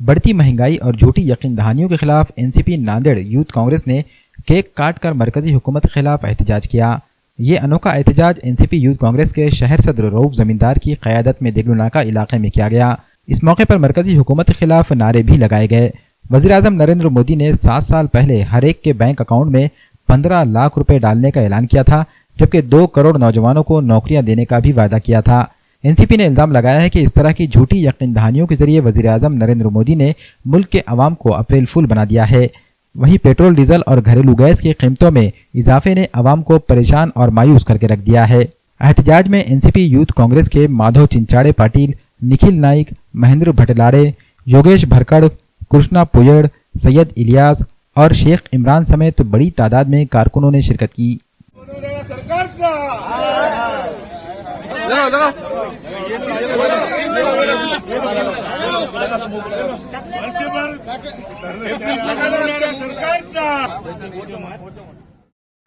बढ़ती महंगाई और झूठी यकीन दहानियों के खिलाफ एनसीपी नांदेड़ यूथ कांग्रेस ने केक काटकर मरकजी हुकूमत के खिलाफ एहतजाज किया। ये अनोखा एहतजाज एनसीपी यूथ कांग्रेस के शहर सदर रऊफ जमींदार की क़यादत में देगलुनाका इलाके में किया गया। इस मौके पर मरकजी हुकूमत के खिलाफ नारे भी लगाए गए। वज़ीर-ए-आज़म नरेंद्र मोदी ने 7 साल पहले हर एक के बैंक अकाउंट में 15 लाख रुपए डालने का ऐलान किया था, जबकि 2 करोड़ नौजवानों को नौकरियां देने का भी वादा किया था। एनसीपी ने इल्जाम लगाया है कि इस तरह की झूठी यकीन दहानियों के जरिए वज़ीर-ए-आज़म नरेंद्र मोदी ने मुल्क के अवाम को अप्रैल फूल बना दिया है। वहीं पेट्रोल, डीजल और घरेलू गैस की कीमतों में इजाफे ने अवाम को परेशान और मायूस करके रख दिया है। एहतजाज में एनसीपी यूथ कांग्रेस के माधव चिंचाड़े पाटिल, निखिल नाइक, महेंद्र भटलाड़े, योगेश भरकड़, कृष्णा पुयड़, सैयद इलियास और शेख इमरान समेत बड़ी तादाद में कारकुनों ने शिरकत की।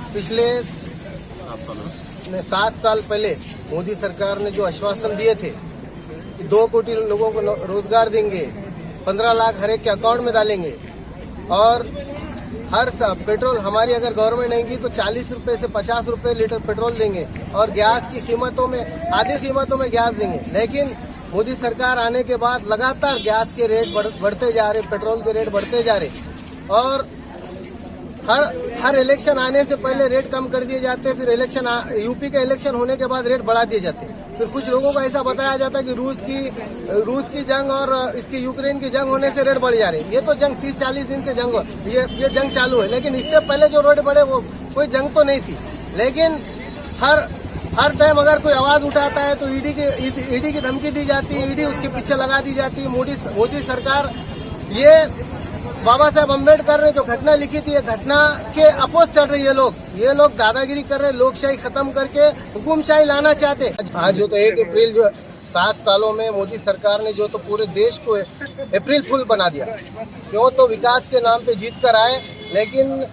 पिछले 7 साल पहले मोदी सरकार ने जो आश्वासन दिए थे कि 2 कोटी लोगों को रोजगार देंगे, 15 लाख हर एक के अकाउंट में डालेंगे और हर पेट्रोल हमारी अगर गवर्नमेंट आएगी तो 40 रुपए से 50 रुपए लीटर पेट्रोल देंगे और गैस की कीमतों में आधी कीमतों में गैस देंगे। लेकिन मोदी सरकार आने के बाद लगातार गैस के रेट बढ़ते जा रहे, पेट्रोल के रेट बढ़ते जा रहे और हर इलेक्शन आने से पहले रेट कम कर दिए जाते, फिर इलेक्शन यूपी का इलेक्शन होने के बाद रेट बढ़ा दिए जाते। फिर कुछ लोगों को ऐसा बताया जाता है कि रूस की जंग और इसकी यूक्रेन की जंग होने से रेट बढ़ जा रही है। ये तो जंग 30-40 दिन से जंग ये जंग चालू है, लेकिन इससे पहले जो रेट बढ़े वो कोई जंग तो नहीं थी। लेकिन हर टाइम अगर कोई आवाज उठाता है तो ईडी की धमकी दी जाती है, ईडी उसके पीछे लगा दी जाती है। मोदी सरकार ये बाबा साहेब अम्बेडकर ने जो घटना लिखी थी, ये घटना के अपोज चल रही है। ये लोग दादागिरी कर रहे, लोकशाही खत्म करके हुकुमशाही लाना चाहते। आज जो तो 1 अप्रैल जो 7 सालों में मोदी सरकार ने जो तो पूरे देश को अप्रैल फूल बना दिया। क्यों तो विकास के नाम पे जीत कर आए, लेकिन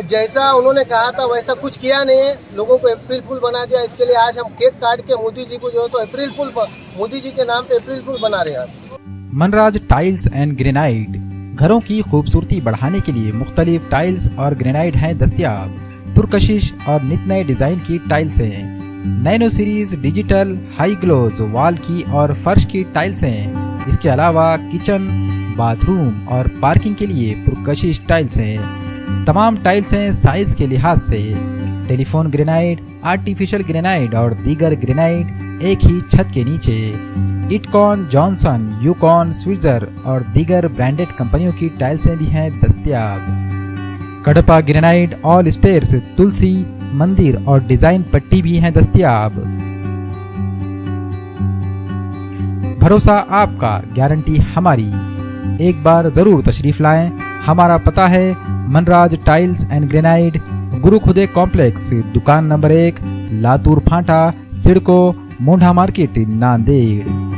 जैसा उन्होंने कहा था वैसा कुछ किया नहीं है, लोगों को अप्रैल फूल बना दिया। इसके लिए आज हम केक काट के मोदी जी को जो तो अप्रैल फूल मोदी जी के नाम पे अप्रैल फूल बना रहे हैं। मनराज टाइल्स एंड ग्रेनाइट घरों की खूबसूरती बढ़ाने के लिए मुख्तलिफ टाइल्स और ग्रेनाइट हैं दस्तयाब। पुरकशिश और नित नए डिजाइन की टाइल्स हैं। Nano series, digital, high gloss, wall की और फर्श की टाइल्स हैं। इसके अलावा किचन, बाथरूम और पार्किंग के लिए पुरकशिश टाइल्स हैं। तमाम टाइल्स हैं साइज के लिहाज से। टेलीफोन ग्रेनाइट, आर्टिफिशियल ग्रेनाइट और दीगर ग्रेनाइट एक ही छत के नीचे। इटकॉन, जॉनसन, यूकॉन, स्विट्जर और दीगर ब्रांडेड कंपनियों की टाइल्सें भी हैं दस्तयाब। कडपा ग्रेनाइट, ऑल स्टेयर्स, तुलसी, मंदिर और डिजाइन पट्टी भी हैं दस्तयाब। भरोसा आपका, गारंटी हमारी। एक बार जरूर तशरीफ लाएं। हमारा पता है मनराज टाइल्स एंड ग्रेनाइट, गुरु खुदे कॉम्प्लेक्स, दुकान नंबर 1, लातूर फांटा, सिडको, मोंढा मार्केट, नांदेड़।